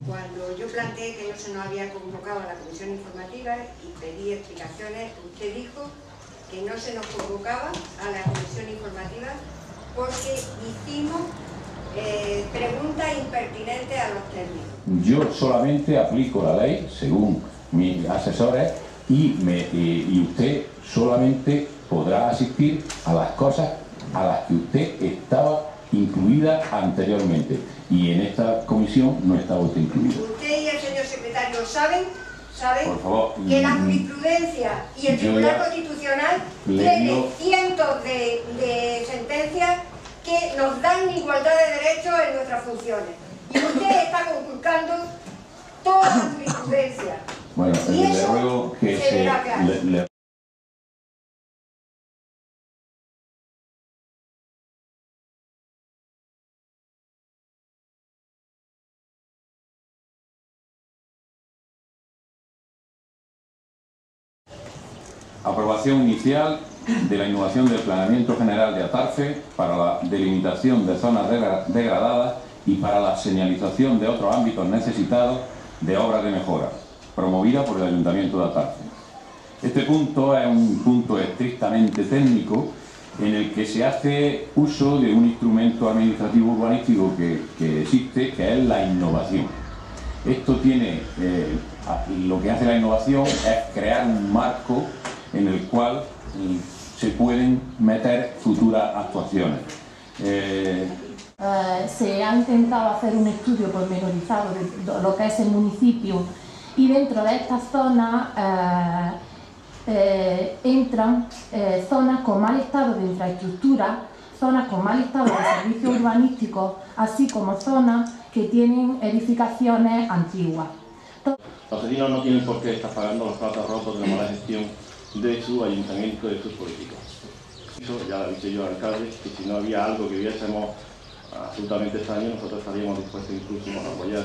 Cuando yo planteé que no se nos había convocado a la comisión informativa y pedí explicaciones, usted dijo que no se nos convocaba a la comisión informativa porque hicimos preguntas impertinentes a los técnicos. Yo solamente aplico la ley según mis asesores y usted solamente podrá asistir a las cosas a las que usted estaba incluida anteriormente, y en esta comisión no estaba usted incluido. Usted y el señor secretario saben por favor, que la jurisprudencia y el Tribunal Constitucional tiene cientos de sentencias que nos dan igualdad de derechos en nuestras funciones. Y usted está conculcando toda la jurisprudencia. Bueno, y le eso ruego que se verá claro. Aprobación inicial de la innovación del Planeamiento General de Atarfe para la delimitación de zonas degradadas y para la señalización de otros ámbitos necesitados de obras de mejora, promovida por el Ayuntamiento de Atarfe. Este punto es un punto estrictamente técnico en el que se hace uso de un instrumento administrativo urbanístico que existe, que es la innovación. Esto tiene, lo que hace la innovación es crear un marco en el cual se pueden meter futuras actuaciones. Se ha intentado hacer un estudio pormenorizado de lo que es el municipio, y dentro de estas zonas entran zonas con mal estado de infraestructura, zonas con mal estado de servicios urbanísticos, así como zonas que tienen edificaciones antiguas. Los vecinos no tienen por qué estar pagando los platos rotos de la mala gestión de su ayuntamiento y de sus políticos. Eso ya lo he dicho yo al alcalde, que si no había algo que viésemos absolutamente extraño, nosotros estaríamos dispuestos incluso a apoyar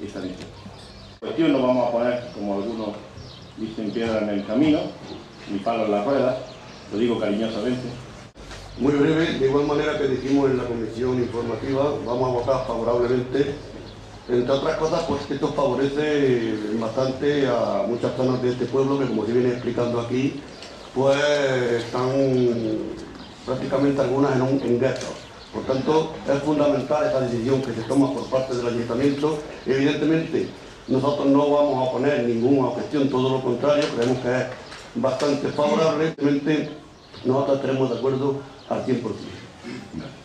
esta iniciativa. En cuestión no vamos a poner, como algunos dicen, piedra en el camino, ni palo en las ruedas, lo digo cariñosamente. Muy breve, de igual manera que dijimos en la comisión informativa, vamos a votar favorablemente, entre otras cosas, pues que esto favorece bastante a muchas zonas de este pueblo que, como se viene explicando aquí, pues están prácticamente algunas en guetos. Por tanto, es fundamental esta decisión que se toma por parte del ayuntamiento. Evidentemente, nosotros no vamos a poner ninguna objeción, todo lo contrario, creemos que es bastante favorable. Evidentemente, nosotros estaremos de acuerdo al 100%.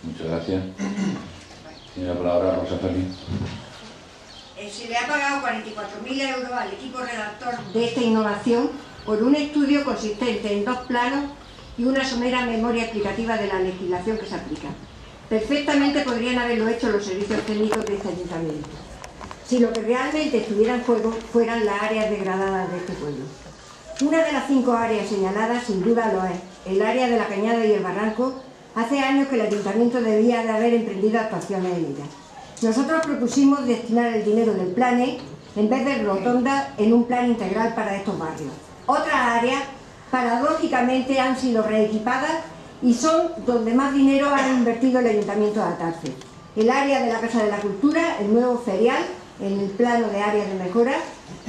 Muchas gracias. Tiene la palabra Rosa Feliz. Se le ha pagado 44.000 euros al equipo redactor de esta innovación por un estudio consistente en 2 planos y una somera memoria explicativa de la legislación que se aplica. Perfectamente podrían haberlo hecho los servicios técnicos de este ayuntamiento, si lo que realmente estuviera en juego fueran las áreas degradadas de este pueblo. Una de las 5 áreas señaladas sin duda lo es, el área de la Cañada y el Barranco. Hace años que el ayuntamiento debía de haber emprendido actuaciones en ella. Nosotros propusimos destinar el dinero del PLANE, en vez de rotonda, en un plan integral para estos barrios. Otras áreas, paradójicamente, han sido reequipadas y son donde más dinero ha invertido el Ayuntamiento de Atarfe. El área de la Casa de la Cultura, el nuevo ferial, en el plano de áreas de mejora.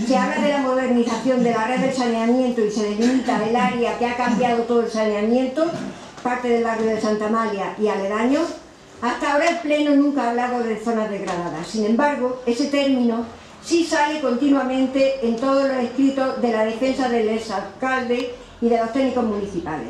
Se habla de la modernización de la red del saneamiento y se delimita el área que ha cambiado todo el saneamiento, parte del barrio de Santa Amalia y aledaños. Hasta ahora el Pleno nunca ha hablado de zonas degradadas. Sin embargo, ese término sí sale continuamente en todos los escritos de la defensa del exalcalde y de los técnicos municipales,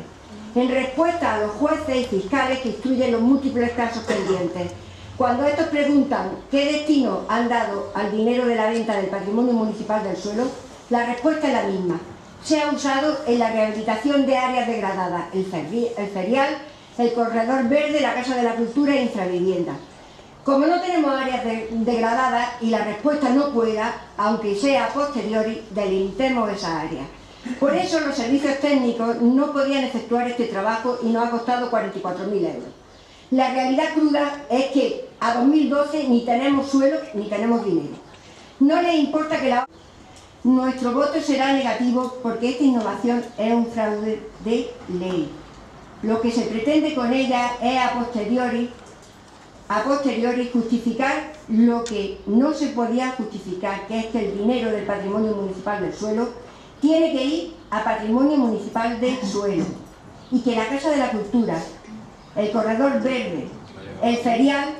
en respuesta a los jueces y fiscales que instruyen los múltiples casos pendientes. Cuando estos preguntan qué destino han dado al dinero de la venta del patrimonio municipal del suelo, la respuesta es la misma. Se ha usado en la rehabilitación de áreas degradadas, el ferial, el corredor verde, la Casa de la Cultura e infravivienda. Como no tenemos áreas degradadas y la respuesta no pueda, aunque sea a posteriori, delimitemos esa área. Por eso los servicios técnicos no podían efectuar este trabajo y nos ha costado 44.000 euros. La realidad cruda es que a 2012 ni tenemos suelo ni tenemos dinero. No les importa que la... Nuestro voto será negativo porque esta innovación es un fraude de ley. Lo que se pretende con ella es a posteriori a posteriori justificar lo que no se podía justificar, que es que el dinero del patrimonio municipal del suelo tiene que ir a patrimonio municipal del suelo y que la Casa de la Cultura, el Corredor Verde, el ferial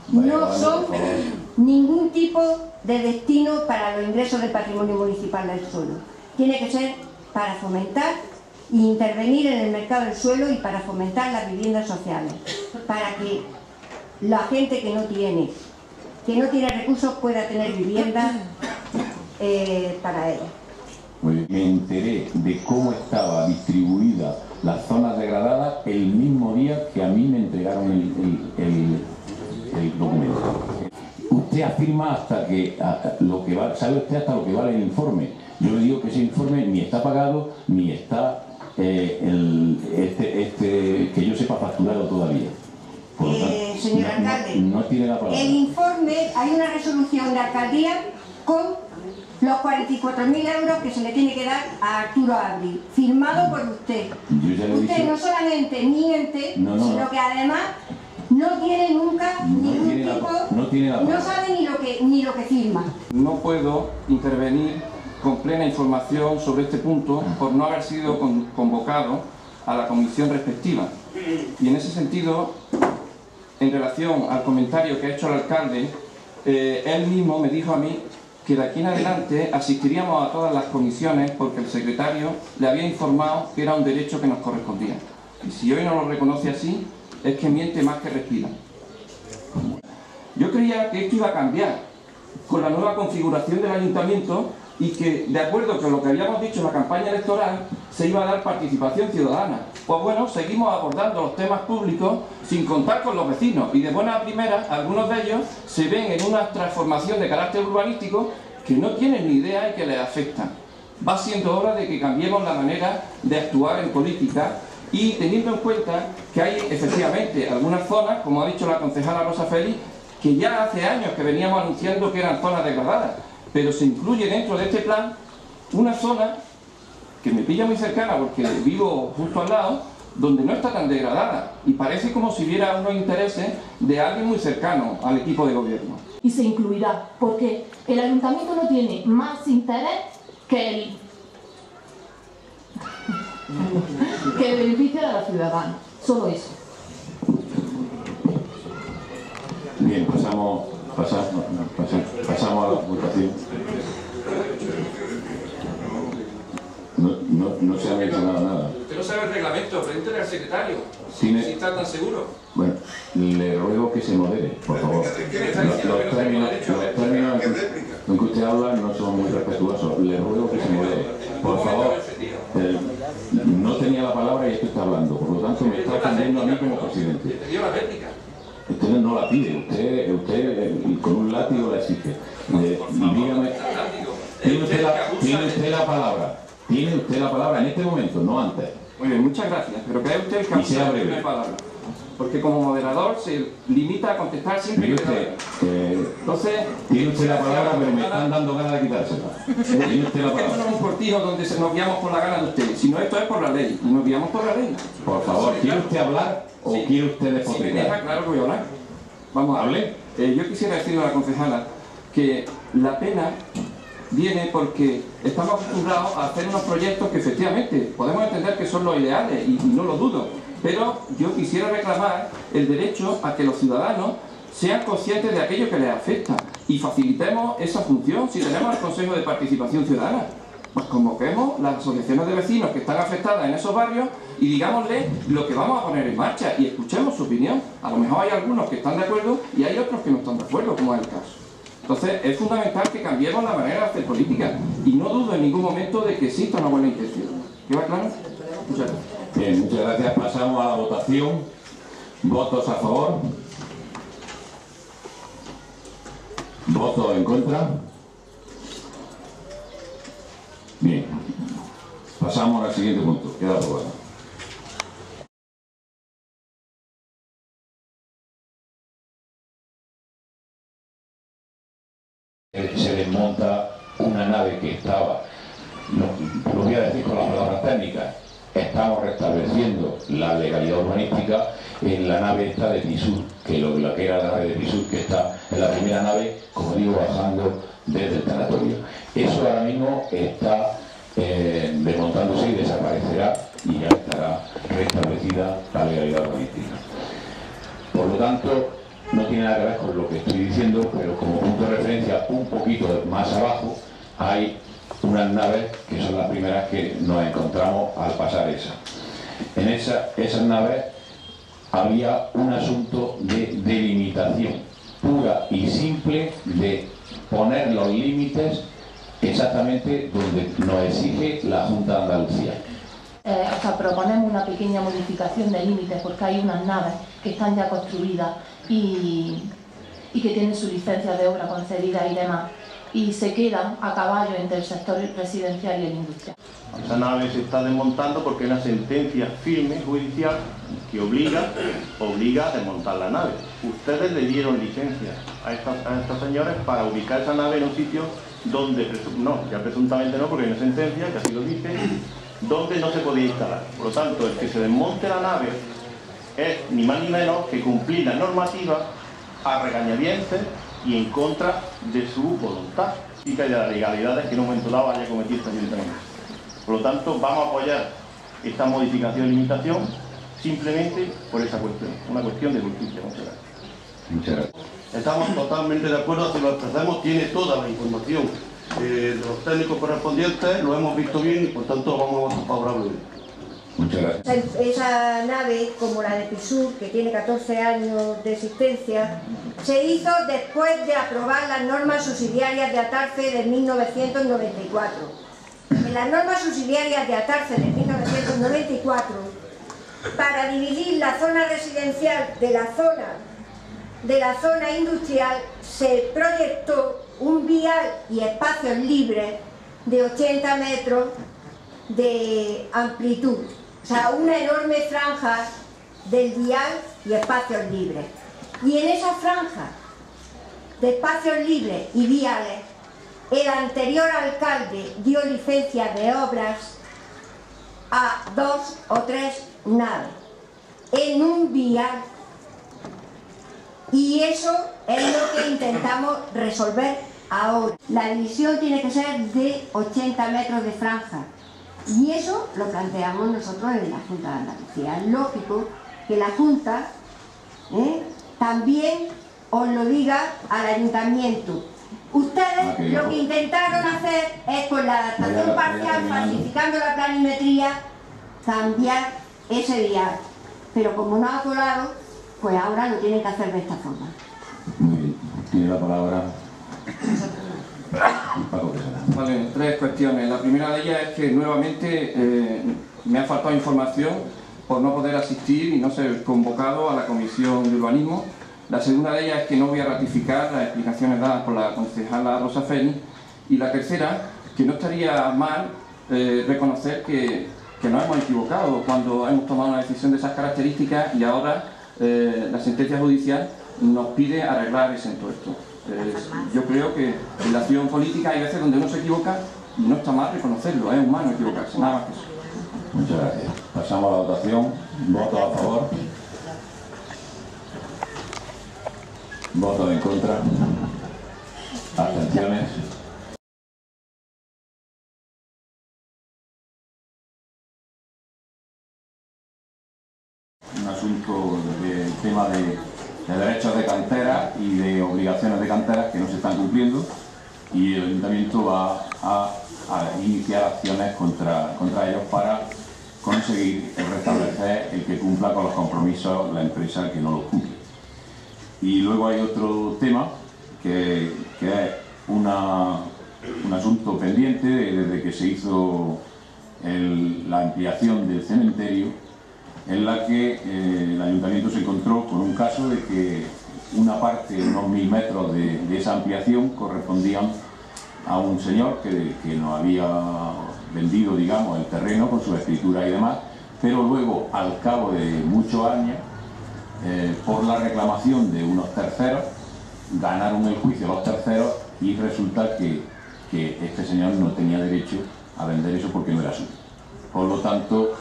no son ningún tipo de destino para los ingresos del patrimonio municipal del suelo. Tiene que ser para fomentar e intervenir en el mercado del suelo y para fomentar las viviendas sociales, para que la gente que no tiene recursos pueda tener vivienda para ella. Me enteré de cómo estaba distribuida las zonas degradadas el mismo día que a mí me entregaron el documento. Usted afirma hasta que sabe usted hasta lo que vale el informe. Yo le digo que ese informe ni está pagado ni está que yo sepa facturado todavía. Señor alcalde, no tiene la palabra. El informe, hay una resolución de alcaldía con los 44.000 euros que se le tiene que dar a Arturo Abril, firmado por usted. Usted no solamente miente, sino que además no tiene nunca ningún tipo, no sabe ni lo que firma. No puedo intervenir con plena información sobre este punto por no haber sido convocado a la comisión respectiva. Y en ese sentido, en relación al comentario que ha hecho el alcalde, él mismo me dijo a mí que de aquí en adelante asistiríamos a todas las comisiones porque el secretario le había informado que era un derecho que nos correspondía. Y si hoy no lo reconoce así, es que miente más que respira. Yo creía que esto iba a cambiar con la nueva configuración del ayuntamiento y que, de acuerdo con lo que habíamos dicho en la campaña electoral, se iba a dar participación ciudadana. Pues bueno, seguimos abordando los temas públicos sin contar con los vecinos y de buena primera algunos de ellos se ven en una transformación de carácter urbanístico que no tienen ni idea y que les afecta. Va siendo hora de que cambiemos la manera de actuar en política y teniendo en cuenta que hay efectivamente algunas zonas, como ha dicho la concejala Rosa Félix, que ya hace años que veníamos anunciando que eran zonas degradadas, pero se incluye dentro de este plan una zona que me pilla muy cercana porque vivo justo al lado, donde no está tan degradada y parece como si hubiera unos intereses de alguien muy cercano al equipo de gobierno. Y se incluirá, porque el ayuntamiento no tiene más interés que el beneficio de los ciudadanos, solo eso. Bien, pasamos a la votación. No se ha mencionado nada. Usted no sabe el reglamento, pregúntele al secretario, si está tan seguro. Bueno, le ruego que se modere, por favor. Los términos en que usted habla no son muy respetuosos. Le ruego que se modere. Por favor, no tenía la palabra y esto está hablando. Por lo tanto, me está ofendiendo a mí como presidente. ¿Te dio la réplica? Usted no la pide, usted con un látigo la exige. Dígame, ¿tiene usted la palabra? Tiene usted la palabra en este momento, no antes. Muy bien, muchas gracias, pero que usted el camino de la palabra. Porque como moderador se limita a contestar siempre que usted, entonces, tiene usted la palabra, pero me están dando ganas de quitársela. Tiene usted la palabra. Esto no es un cortijo donde nos guiamos por la gana de usted, sino esto es por la ley, y nos guiamos por la ley. Por favor, ¿quiere usted hablar o quiere usted despotricar? Si me deja claro que voy a hablar. Vamos a hablar. Yo quisiera decirle a la concejala que la pena viene porque estamos acostumbrados a hacer unos proyectos que efectivamente podemos entender que son los ideales y no lo dudo, pero yo quisiera reclamar el derecho a que los ciudadanos sean conscientes de aquello que les afecta y facilitemos esa función. Si tenemos el Consejo de Participación Ciudadana, pues convoquemos las asociaciones de vecinos que están afectadas en esos barrios y digámosle lo que vamos a poner en marcha y escuchemos su opinión. A lo mejor hay algunos que están de acuerdo y hay otros que no están de acuerdo, como es el caso. Entonces es fundamental que cambiemos la manera de hacer política y no dudo en ningún momento de que exista una buena intención. ¿Queda claro? Muchas gracias. Bien, muchas gracias. Pasamos a la votación. ¿Votos a favor? ¿Votos en contra? Bien. Pasamos al siguiente punto. Queda aprobado. Se desmonta una nave que estaba, lo voy a decir con las palabras técnicas, estamos restableciendo la legalidad urbanística en la nave esta de Tisur, que lo que era la red de Pisur, que está en la primera nave, como digo, bajando desde el tanatorio. Eso ahora mismo está desmontándose y desaparecerá y ya estará restablecida la legalidad urbanística. Por lo tanto, no tiene nada que ver con lo que estoy diciendo, pero como punto de referencia un poquito más abajo hay unas naves que son las primeras que nos encontramos al pasar esa. En esas naves había un asunto de delimitación pura y simple, de poner los límites exactamente donde nos exige la Junta de Andalucía. O sea, proponemos una pequeña modificación de límites porque hay unas naves que están ya construidas y que tienen su licencia de obra concedida y demás, y se quedan a caballo entre el sector residencial y el industrial. Esa nave se está desmontando porque hay una sentencia firme judicial que obliga a desmontar la nave. Ustedes le dieron licencia a estas señores para ubicar esa nave en un sitio donde, no, ya presuntamente no, porque hay una sentencia que así lo dice, donde no se podía instalar. Por lo tanto, el que se desmonte la nave es ni más ni menos que cumplir la normativa a regañadientes y en contra de su voluntad y de las legalidades que en un momento dado haya cometido este ayuntamiento. Por lo tanto, vamos a apoyar esta modificación y limitación simplemente por esa cuestión, una cuestión de justicia. Muchas gracias. Estamos totalmente de acuerdo, si lo expresamos tiene toda la información de los técnicos correspondientes, lo hemos visto bien y por tanto vamos a votar favorablemente. Muchas gracias. Esa nave, como la de Pisur, que tiene 14 años de existencia, se hizo después de aprobar las normas subsidiarias de Atarfe de 1994. En las normas subsidiarias de Atarfe de 1994, para dividir la zona residencial de la zona industrial, se proyectó un vial y espacios libres de 80 metros de amplitud. O sea, una enorme franja del vial y espacios libres. Y en esa franja de espacios libres y viales, el anterior alcalde dio licencia de obras a 2 o 3 naves en un vial. Y eso es lo que intentamos resolver ahora. La división tiene que ser de 80 metros de franja. Y eso lo planteamos nosotros en la Junta de Andalucía. Es lógico que la Junta también os lo diga al Ayuntamiento. Ustedes lo que intentaron hacer es, con la adaptación parcial, falsificando la planimetría, cambiar ese vial. Pero como no ha colado, pues ahora lo tienen que hacer de esta forma. Muy bien. Tiene la palabra Paco Quesada. Vale, 3 cuestiones. La primera de ellas es que nuevamente me ha faltado información por no poder asistir y no ser convocado a la Comisión de Urbanismo. La segunda de ellas es que no voy a ratificar las explicaciones dadas por la concejala Rosa Feni. Y la tercera, que no estaría mal reconocer que nos hemos equivocado cuando hemos tomado una decisión de esas características y ahora la sentencia judicial nos pide arreglar ese entuerto. Yo creo que en la acción política hay veces donde uno se equivoca y no está mal reconocerlo, es humano equivocarse, nada más que eso. Muchas gracias. Pasamos a la votación. ¿Votos a favor? ¿Votos en contra? ¿Abstenciones? Un asunto del tema de derechos de cantera y de obligaciones de cantera que no se están cumpliendo, y el Ayuntamiento va a iniciar acciones contra ellos para conseguir restablecer el que cumpla con los compromisos la empresa que no los cumple. Y luego hay otro tema que es un asunto pendiente desde que se hizo la ampliación del cementerio, en la que el Ayuntamiento se encontró con un caso de que una parte, unos 1000 metros de esa ampliación, correspondían a un señor que nos había vendido, digamos, el terreno con su escritura y demás, pero luego, al cabo de muchos años, por la reclamación de unos terceros, ganaron el juicio los terceros y resulta que este señor no tenía derecho a vender eso porque no era suyo. Por lo tanto,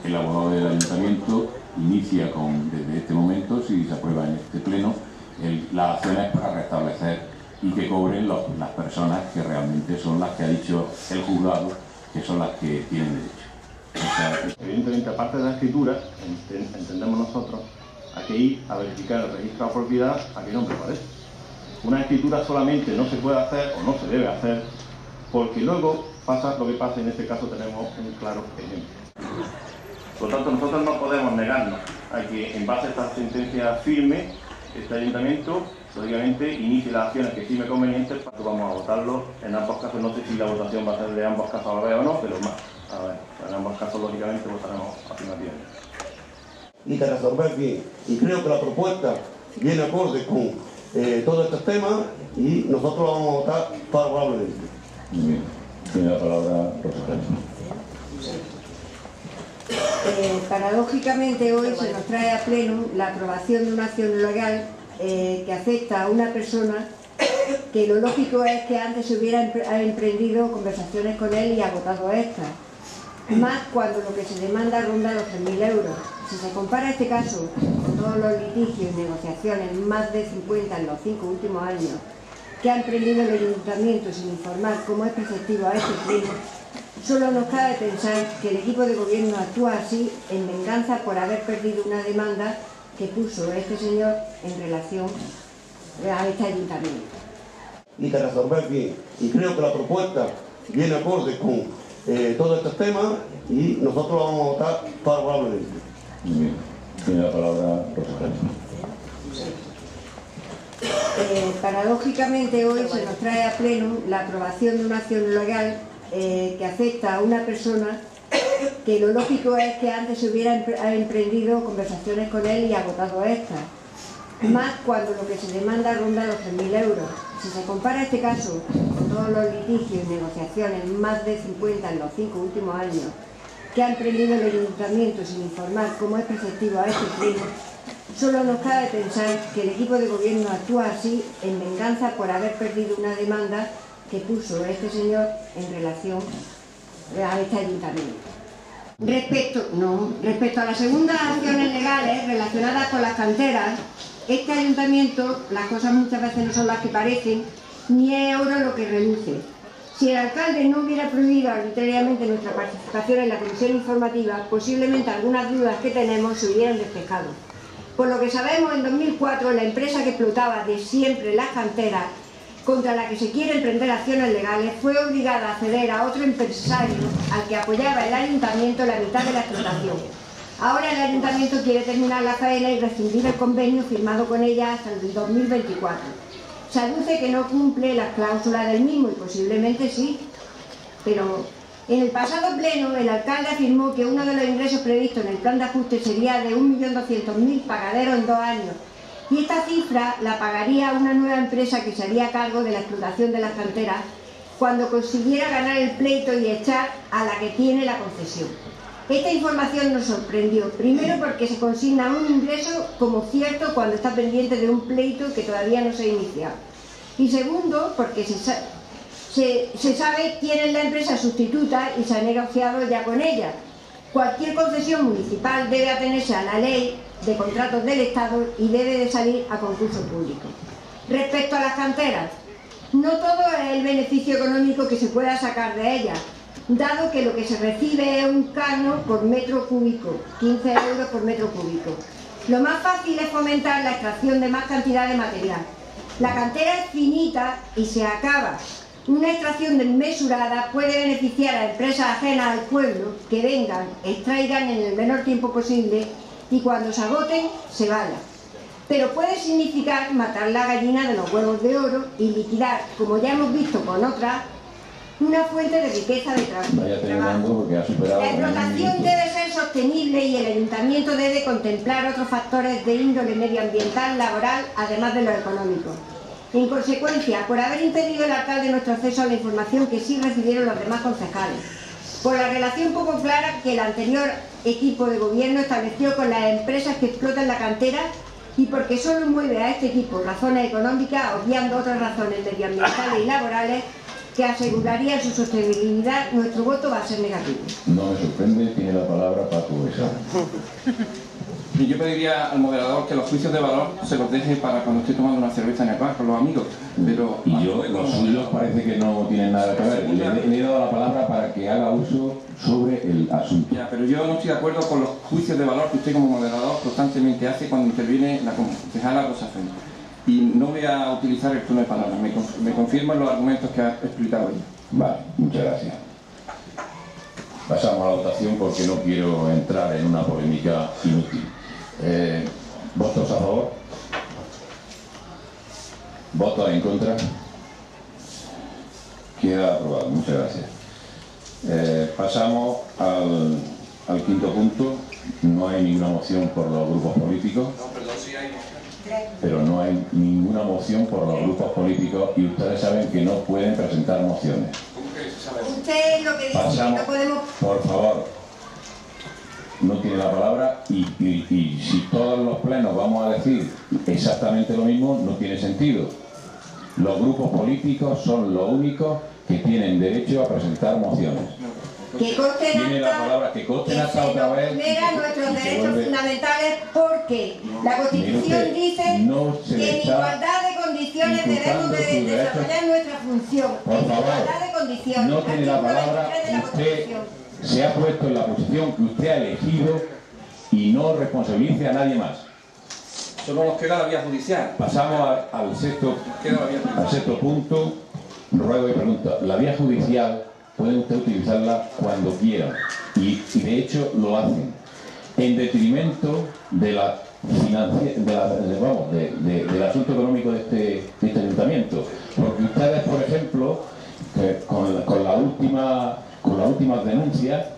el abogado del Ayuntamiento inicia desde este momento, si se aprueba en este pleno, las acciones para restablecer y que cobren las personas que realmente son las que ha dicho el juzgado que son las que tienen derecho. O sea, evidentemente, aparte de la escritura, entendemos nosotros, hay que ir a verificar el registro de propiedad a qué nombre aparece. Una escritura solamente no se puede hacer o no se debe hacer porque luego pasa lo que pasa, y en este caso tenemos un claro ejemplo. Por lo tanto, nosotros no podemos negarnos a que, en base a esta sentencia firme, este ayuntamiento, lógicamente, inicie las acciones que estime convenientes. Vamos a votarlo en ambos casos. No sé si la votación va a ser de ambos casos a la vez o no, pero más. A ver, en ambos casos, lógicamente, votaremos afirmativamente. Y que resolver bien. Y creo que la propuesta viene acorde con todos estos temas y nosotros vamos a votar favorablemente. Muy bien. Tiene la palabra Rosa. Paradójicamente hoy se nos trae a pleno la aprobación de una acción legal que afecta a una persona que lo lógico es que antes se hubiera emprendido conversaciones con él y agotado estas, más cuando lo que se demanda ronda los 3.000 euros. Si se compara este caso con todos los litigios y negociaciones, más de 50 en los 5 últimos años, que ha emprendido el ayuntamiento sin informar cómo es preceptivo a este pleno, solo nos cabe pensar que el equipo de gobierno actúa así en venganza por haber perdido una demanda que puso este señor en relación a este ayuntamiento. Y que resolver bien. Y creo que la propuesta viene acorde con todos estos temas y nosotros vamos a votar favorablemente. Muy bien. Tiene la palabra Rosa. Paradójicamente hoy se nos trae a pleno la aprobación de una acción legal que afecta a una persona que lo lógico es que antes se hubiera emprendido conversaciones con él y agotado estas, más cuando lo que se demanda ronda los 3.000 euros. Si se compara este caso con todos los litigios y negociaciones, más de 50 en los 5 últimos años, que ha emprendido el ayuntamiento sin informar cómo es preceptivo a este pleno, solo nos cabe pensar que el equipo de gobierno actúa así en venganza por haber perdido una demanda que puso este señor en relación a este ayuntamiento. Respecto a las segundas acciones legales relacionadas con las canteras, este ayuntamiento, las cosas muchas veces no son las que parecen, ni es euro lo que reluce. Si el alcalde no hubiera prohibido arbitrariamente nuestra participación en la comisión informativa, posiblemente algunas dudas que tenemos se hubieran despejado. Por lo que sabemos, en 2004 la empresa que explotaba de siempre las canteras, contra la que se quiere emprender acciones legales, fue obligada a ceder a otro empresario al que apoyaba el ayuntamiento la mitad de la explotación. Ahora el ayuntamiento quiere terminar la faena y rescindir el convenio firmado con ella hasta el 2024. Se aduce que no cumple las cláusulas del mismo y posiblemente sí, pero en el pasado pleno el alcalde afirmó que uno de los ingresos previstos en el plan de ajuste sería de 1.200.000 pagaderos en 2 años. Y esta cifra la pagaría una nueva empresa que se haría cargo de la explotación de las canteras cuando consiguiera ganar el pleito y echar a la que tiene la concesión. Esta información nos sorprendió, primero porque se consigna un ingreso como cierto cuando está pendiente de un pleito que todavía no se ha iniciado. Y segundo, porque se sabe quién es la empresa sustituta y se ha negociado ya con ella. Cualquier concesión municipal debe atenerse a la ley de contratos del Estado y debe de salir a concurso público. Respecto a las canteras, no todo es el beneficio económico que se pueda sacar de ellas, dado que lo que se recibe es un canon por metro cúbico, 15 euros por metro cúbico. Lo más fácil es fomentar la extracción de más cantidad de material. La cantera es finita y se acaba. Una extracción desmesurada puede beneficiar a empresas ajenas al pueblo que vengan, extraigan en el menor tiempo posible y cuando se agoten, se vayan. Pero puede significar matar la gallina de los huevos de oro y liquidar, como ya hemos visto con otras, una fuente de riqueza de trabajo. La explotación debe ser sostenible y el ayuntamiento debe contemplar otros factores de índole medioambiental, laboral, además de los económicos. En consecuencia, por haber impedido el alcalde nuestro acceso a la información que sí recibieron los demás concejales, por la relación poco clara que el anterior equipo de gobierno estableció con las empresas que explotan la cantera y porque solo mueve a este equipo razones económicas, obviando otras razones medioambientales y laborales que asegurarían su sostenibilidad, nuestro voto va a ser negativo. No me sorprende, tiene la palabra Paco Besá. Y yo pediría al moderador que los juicios de valor se los deje para cuando esté tomando una cerveza en el bar con los amigos. Pero y yo, los suyos parece que no tienen nada que ver. Le he dado la palabra para que haga uso sobre el asunto. Ya, pero yo no estoy de acuerdo con los juicios de valor que usted como moderador constantemente hace cuando interviene la concejala Rosa Félix. Y no voy a utilizar el turno de palabras, me confirman los argumentos que ha explicado ella. Vale, muchas gracias. Pasamos a la votación porque no quiero entrar en una polémica inútil. ¿Votos a favor? ¿Votos en contra? Queda aprobado, muchas gracias. Pasamos al quinto punto. No hay ninguna moción por los grupos políticos. No, perdón, sí hay. Pero no hay ninguna moción por los grupos políticos y ustedes saben que no pueden presentar mociones. ¿Cómo que se sabe? Usted lo que dice, Pasamos, no podemos... por favor, no tiene la palabra y si todos los plenos vamos a decir exactamente lo mismo, no tiene sentido. Los grupos políticos son los únicos que tienen derecho a presentar mociones. Que consten Tiene la palabra, que consten hasta otra vez. Vulneran nuestros derechos fundamentales porque la Constitución usted, dice no se que en está igualdad de condiciones debemos de desarrollar nuestra función. Por En favor, igualdad de condiciones. no tiene la Artículo palabra. 23 de la Usted Constitución. se ha puesto en la posición que usted ha elegido y no responsabilice a nadie más. Solo nos queda la vía judicial. Pasamos al sexto punto. Ruego y pregunta. La vía judicial pueden usted utilizarla cuando quieran y de hecho lo hacen en detrimento de la del asunto económico de este ayuntamiento, porque ustedes, por ejemplo, con las últimas denuncias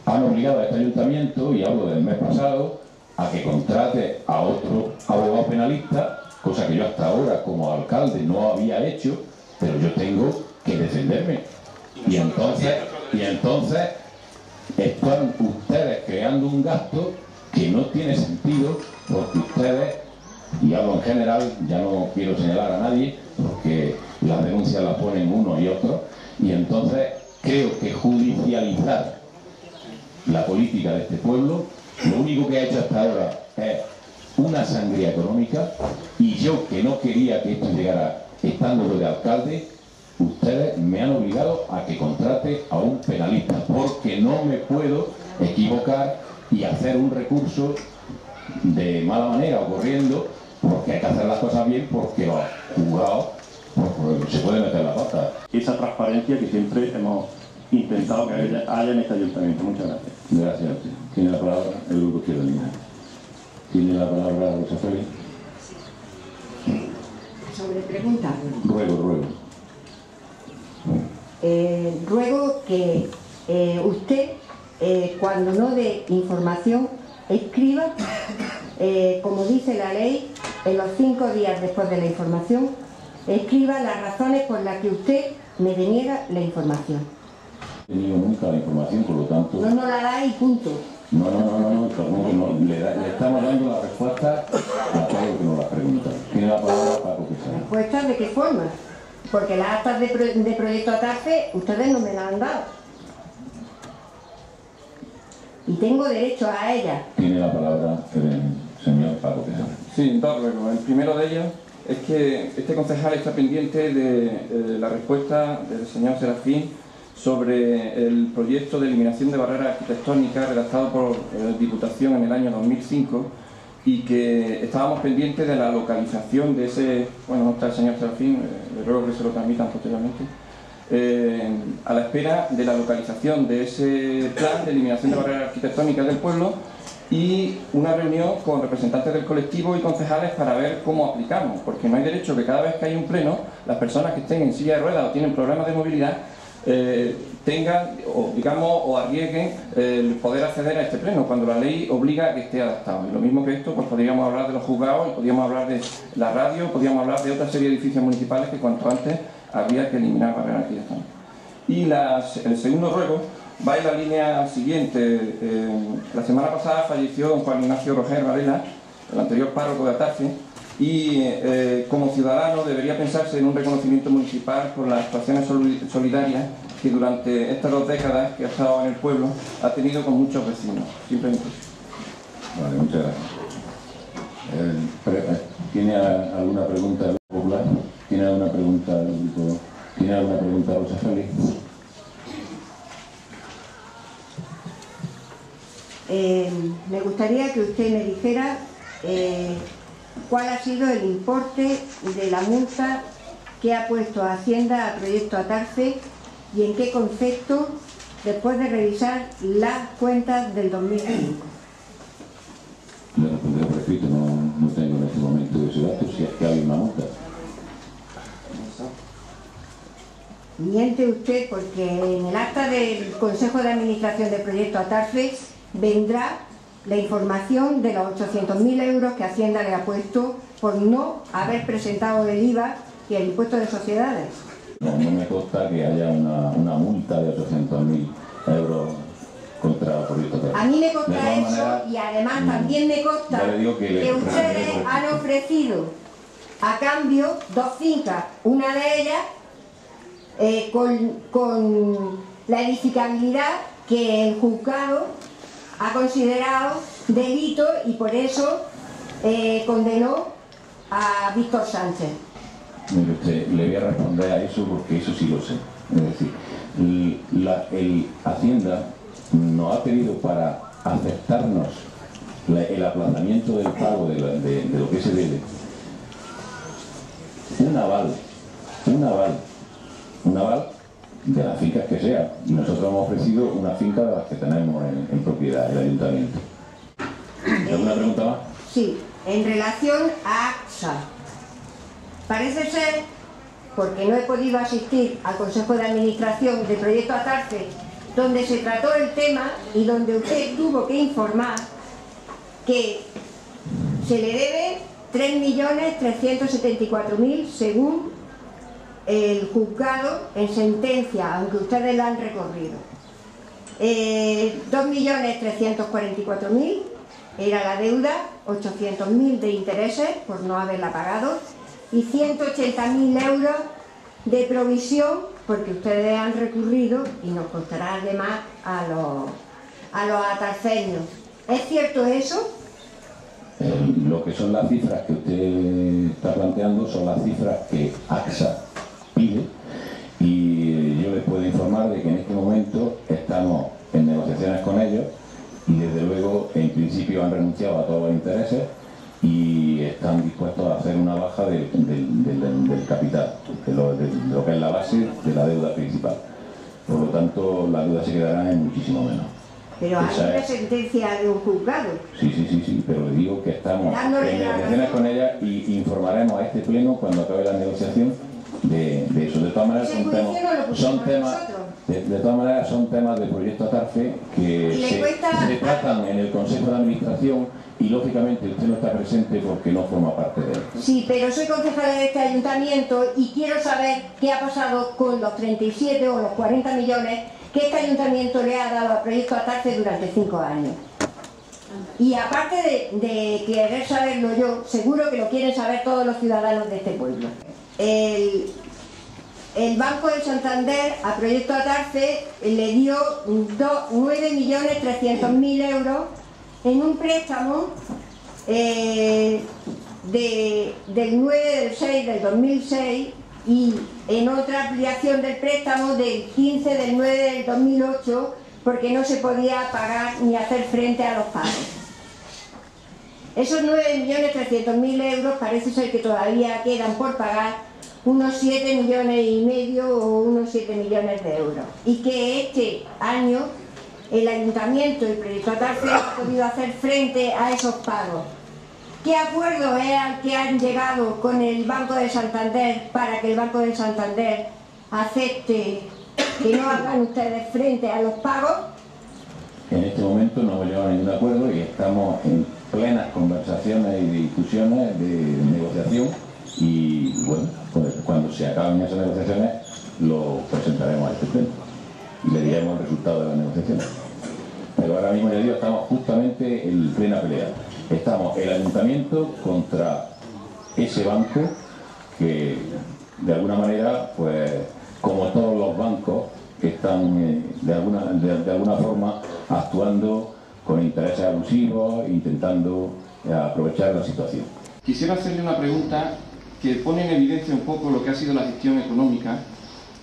han obligado a este ayuntamiento, y hablo del mes pasado, a que contrate a otro abogado penalista, cosa que yo hasta ahora como alcalde no había hecho, pero yo tengo que defenderme. Y entonces están ustedes creando un gasto que no tiene sentido, porque ustedes, y hablo en general, ya no quiero señalar a nadie, porque las denuncias las ponen uno y otro, y entonces creo que judicializar la política de este pueblo, lo único que ha hecho hasta ahora es una sangría económica, y yo, que no quería que esto llegara estando yo de alcalde, ustedes me han obligado a que contrate a un penalista, porque no me puedo equivocar y hacer un recurso de mala manera o corriendo, porque hay que hacer las cosas bien, porque los juzgados se pueden meter la pata. Esa transparencia que siempre hemos intentado que haya en este ayuntamiento. Muchas gracias. Gracias. Tiene la palabra el grupo Izquierda Unida. Tiene la palabra Rosa Félix. Sobre preguntas. Ruego. Ruego que usted, cuando no dé información, escriba, como dice la ley, en los 5 días después de la información, escriba las razones por las que usted me deniega la información. No he tenido nunca la información, por lo tanto... No la da y punto. No, le estamos dando la respuesta a todo lo que nos la pregunta. Tiene la palabra Paco Quesada. ¿Respuestas de qué forma? Porque las actas de proyecto ATARFE ustedes no me las han dado. Y tengo derecho a ellas. Tiene la palabra el señor Paco Quesada. Sí, dos ruegos. El primero de ellos es que este concejal está pendiente de la respuesta del señor Serafín sobre el proyecto de eliminación de barreras arquitectónicas redactado por Diputación en el año 2005, y que estábamos pendientes de la localización de ese... Bueno, no está el señor Serafín, le ruego que se lo transmitan posteriormente, a la espera de la localización de ese plan de eliminación de barreras arquitectónicas del pueblo, y una reunión con representantes del colectivo y concejales para ver cómo aplicamos, porque no hay derecho que cada vez que hay un pleno, las personas que estén en silla de ruedas o tienen problemas de movilidad tengan o arriesguen el poder acceder a este pleno, cuando la ley obliga a que esté adaptado. Y lo mismo que esto, pues podríamos hablar de los juzgados, y podríamos hablar de la radio, podríamos hablar de otra serie de edificios municipales que cuanto antes habría que eliminar barreras arquitectónicas. Y el segundo ruego va en la línea siguiente. La semana pasada falleció don Juan Ignacio Roger Varela, el anterior párroco de Atarfe, y como ciudadano debería pensarse en un reconocimiento municipal por las actuaciones solidarias que durante estas 2 décadas que ha estado en el pueblo ha tenido con muchos vecinos. Simplemente. Vale, muchas gracias. ¿Tiene alguna pregunta del Grupo Popular? ¿Tiene alguna pregunta del Grupo? ¿Tiene alguna pregunta, Rosa Félix? Me gustaría que usted me dijera cuál ha sido el importe de la multa que ha puesto Hacienda a Proyecto Atarfe y en qué concepto, después de revisar las cuentas del 2005. Bueno, pues yo repito, no tengo en este momento ese dato, si es que hay una multa. Miente usted, porque en el acta del Consejo de Administración de Proyecto Atarfe vendrá la información de los 800.000 euros que Hacienda le ha puesto por no haber presentado el IVA y el impuesto de sociedades. No me consta que haya una multa de 800.000 euros contra Proyecto Atarfe. A mí me consta eso y además también me consta que ustedes han ofrecido a cambio 2 fincas, una de ellas con la edificabilidad que el juzgado ha considerado delito y por eso condenó a Víctor Sánchez. Mire usted, le voy a responder a eso porque eso sí lo sé. Es decir, Hacienda nos ha pedido para aceptarnos el aplazamiento del pago de lo que se debe un aval de las fincas que sea, y nosotros hemos ofrecido una finca de las que tenemos en propiedad, el ayuntamiento. ¿Alguna pregunta más? Sí, en relación a AXA. Parece ser, porque no he podido asistir al Consejo de Administración de Proyecto Atarfe, donde se trató el tema y donde usted tuvo que informar que se le debe 3.374.000 según el juzgado en sentencia, aunque ustedes la han recorrido. 2.344.000 era la deuda, 800.000 de intereses por no haberla pagado y 180.000 euros de provisión porque ustedes han recurrido y nos costará además a los atarceños. ¿Es cierto eso? Lo que son las cifras que usted está planteando son las cifras que AXA pide y yo les puedo informar de que en este momento estamos en negociaciones con ellos y desde luego en principio han renunciado a todos los intereses y están dispuestos a hacer una baja del capital, de lo que es la base de la deuda principal. Por lo tanto, la deuda se quedará en muchísimo menos. Pero hay una sentencia de un juzgado. Sí, pero le digo que estamos en negociaciones con ella y informaremos a este pleno cuando acabe la negociación de eso. De todas maneras son temas de Proyecto Atarfe que se tratan en el Consejo de Administración y lógicamente usted no está presente porque no forma parte de él. Sí, pero soy concejala de este ayuntamiento y quiero saber qué ha pasado con los 37 o los 40 millones que este ayuntamiento le ha dado a Proyecto Atarfe durante 5 años. Y aparte de querer saberlo yo, seguro que lo quieren saber todos los ciudadanos de este pueblo. El Banco de Santander a Proyecto Atarfe le dio 9.300.000 euros en un préstamo del 9/6 del 2006 y en otra ampliación del préstamo del 15/9 del 2008 porque no se podía pagar ni hacer frente a los pagos. Esos 9.300.000 euros parece ser que todavía quedan por pagar unos 7,5 millones o unos 7 millones de euros y que este año el Ayuntamiento y Proyecto Atarfe ha podido hacer frente a esos pagos. ¿Qué acuerdo es al que han llegado con el Banco de Santander para que el Banco de Santander acepte que no hagan ustedes frente a los pagos? En este momento no hemos llegado a ningún acuerdo y estamos en plenas conversaciones y discusiones de negociación y bueno, pues cuando se acaben esas negociaciones lo presentaremos a este pleno y le diremos el resultado de las negociaciones. Pero ahora mismo, ya digo, estamos justamente en plena pelea. Estamos el ayuntamiento contra ese banco que de alguna manera, pues como todos los bancos que están de alguna forma actuando con intereses abusivos, intentando aprovechar la situación. Quisiera hacerle una pregunta que pone en evidencia un poco lo que ha sido la gestión económica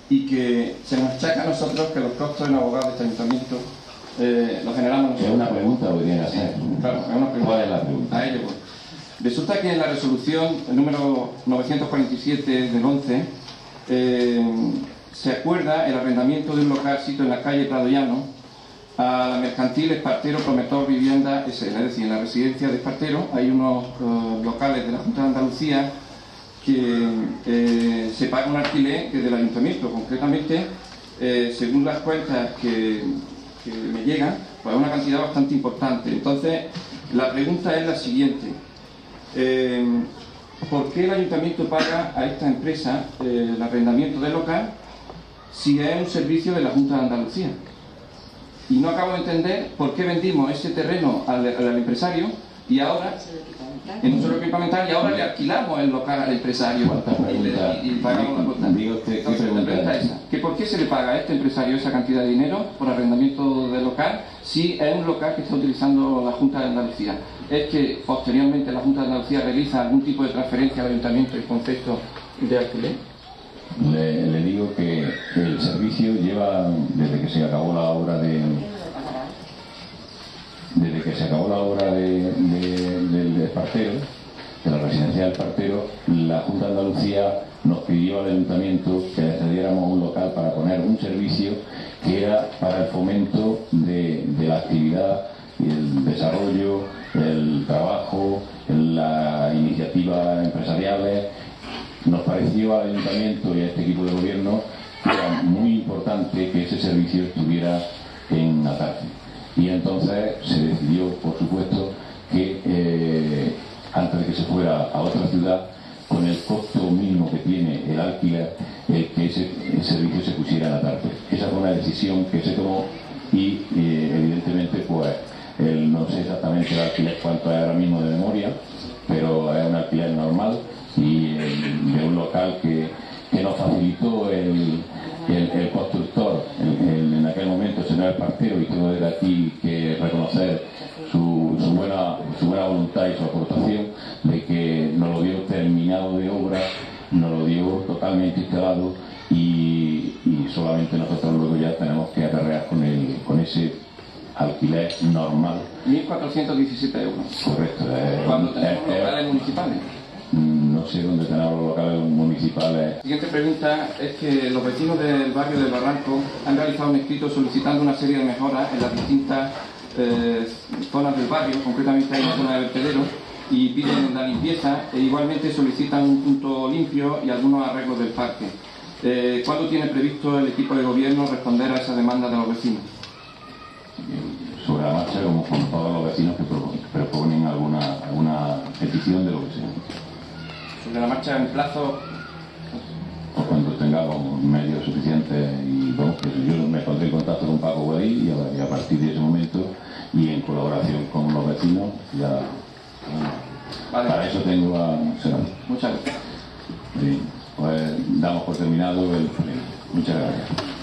y que se nos achaca a nosotros que los costos en abogados de este ayuntamiento los generamos nosotros. ¿Es una pregunta o viene a ser? Claro, es una pregunta. ¿Cuál es la pregunta? A ello voy. Resulta que en la resolución número 947 del 11 se acuerda el arrendamiento de un local sito en la calle Prado Llano a la mercantil Espartero Prometor Vivienda SL, es decir, en la residencia de Espartero hay unos locales de la Junta de Andalucía que se paga un alquiler que es del ayuntamiento. Concretamente, según las cuentas que me llegan, pues es una cantidad bastante importante. Entonces, la pregunta es la siguiente. ¿Por qué el ayuntamiento paga a esta empresa el arrendamiento del local si es un servicio de la Junta de Andalucía? Y no acabo de entender por qué vendimos ese terreno al empresario y ahora, en un solo equipamental, y ahora le alquilamos el local al empresario y pagamos la cuota. Entonces, la pregunta es esa, que ¿por qué se le paga a este empresario esa cantidad de dinero por arrendamiento del local si es un local que está utilizando la Junta de Andalucía? ¿Es que posteriormente la Junta de Andalucía realiza algún tipo de transferencia al ayuntamiento en concepto de alquiler? Le digo que el servicio lleva, desde que se acabó la obra del Espartero, de la residencia del Espartero, la Junta de Andalucía nos pidió al ayuntamiento que le cediéramos un local para poner un servicio que era para el fomento de la actividad, el desarrollo, el trabajo, las iniciativas empresariales. Nos pareció al ayuntamiento y a este equipo de gobierno que era muy importante que ese servicio estuviera en Atarfe. Y entonces se decidió, por supuesto, que antes de que se fuera a otra ciudad, con el costo mínimo que tiene el alquiler, que ese servicio se pusiera en Atarfe. Esa fue una decisión que se tomó y evidentemente pues no sé exactamente el alquiler cuánto es ahora mismo de memoria, pero es un alquiler normal y de un local que nos facilitó el constructor en aquel momento, el señor Espartero, y tengo desde aquí que reconocer su buena voluntad y su aportación de que nos lo dio terminado de obra, nos lo dio totalmente instalado y solamente nosotros luego ya tenemos que acarrear con ese alquiler normal. 1.417 euros. Correcto. Cuando tenemos locales municipales. No sé dónde tenemos los locales municipales. La siguiente pregunta es que los vecinos del barrio del Barranco han realizado un escrito solicitando una serie de mejoras en las distintas zonas del barrio, concretamente en la zona de vertedero, y piden la limpieza e igualmente solicitan un punto limpio y algunos arreglos del parque. ¿Cuándo tiene previsto el equipo de gobierno responder a esa demanda de los vecinos? Sobre la marcha, como con todos los vecinos que proponen alguna petición de lo que sea. Sobre la marcha, en plazo. Pues cuando tengamos medios suficientes y bueno, pues yo me pondré en contacto con Paco Guadí y a partir de ese momento y en colaboración con los vecinos ya vale. Para eso tengo a Serán. Muchas gracias. Bien, pues damos por terminado el pleno. Muchas gracias.